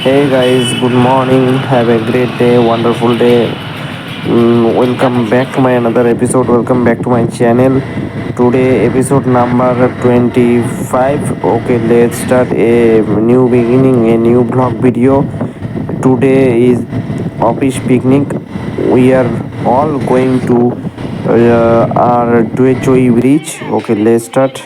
Hey guys, good morning. Have a great day, wonderful day. Welcome back to my another episode. Welcome back to my channel. Today episode number 25. Okay, let's start a new beginning, a new vlog video. Today is office picnic. We are all going to our Duechoi bridge. Okay, let's start.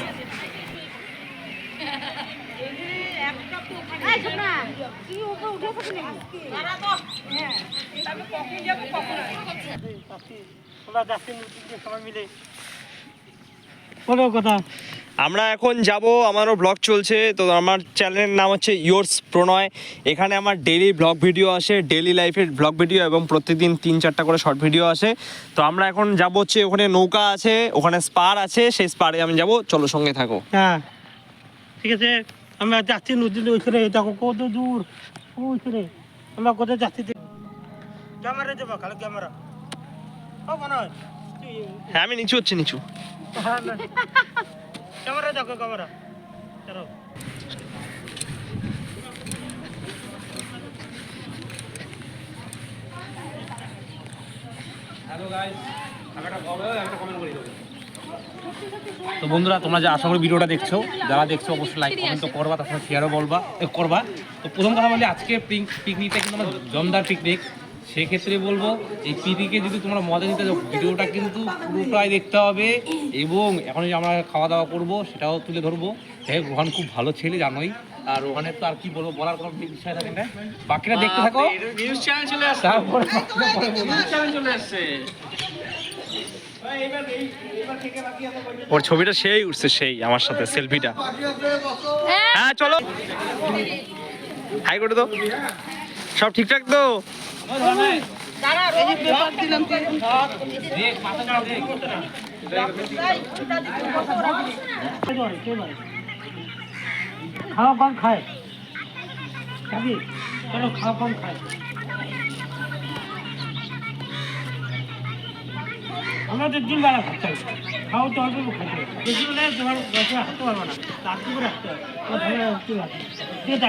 আমরা এখন যাব, আমারও blog চলছে। তো আমার চ্যানেলের নাম হচ্ছে ইয়োর্স প্রণয়। এখানে আমার ডেইলি ব্লগ ভিডিও আসে, ডেইলি লাইফের ব্লগ ভিডিও, এবং প্রত্যেকদিন 3-4টা করে শর্ট ভিডিও আসে। তো আমরা এখন যাব হচ্ছে, ওখানে নৌকা আছে, ওখানে স্পার আছে, সেই স্পারে আমি যাব। চলো, সঙ্গে থাকো। হ্যাঁ, ঠিক আছে। আমরা যাচ্ছি নদীর ওইখানে, দেখো কত দূর ওইখানে আমরা কোথায় যাচ্ছি। ক্যামেরা দেবো, খালি ক্যামেরা। ও মনে হয় হ্যাঁ, আমি নিচু হচ্ছে, নিচু। ক্যামেরা দেখো, ক্যামেরা চলো। তো বন্ধুরা, তোমরা যে আশা করি ভিডিওটা দেখছো, যারা দেখছো অবশ্যই লাইক কমেন্ট তো করবা, তার সাথে শেয়ারও করবা। তো প্রথম কথা বলি, আজকে পিকনিকটা কিন্তু আমার জমদার পিকনিক। সেক্ষেত্রে বলবো, এই পিকনিকে যদি তোমরা মজা নিতে যাও, ভিডিওটা কিন্তু পুরোটাই দেখতে হবে। এবং এখন যে আমরা খাওয়া দাওয়া করবো সেটাও তুলে ধরবো। যাই হোক, রোহান খুব ভালো ছেলে, জানোই। আর ওখানে তো আর কি বলবো, বলার কোনো বিষয় থাকে না। বাকিটা দেখতে থাকো। নিউজ চ্যানেল চলে আসছে, তারপরে নিউজ চ্যানেল চলে আসছে। ওর ছবিটা সেই উঠছে, সেই আমার সাথে সেলফিটা। হ্যাঁ চলো, হাই করে তো। সব ঠিকঠাক তো? খাওয়া কম খায়, চলো খাওয়া কম খায়। আমরা তো দিন বেলা খাচ্ছি, খাওয়া তো অল্প খাচ্ছি। বেশি হলে তোমার হাঁটতে পারবো না, রাত্রি করে হাঁটতে হবে। ঠিক আছে,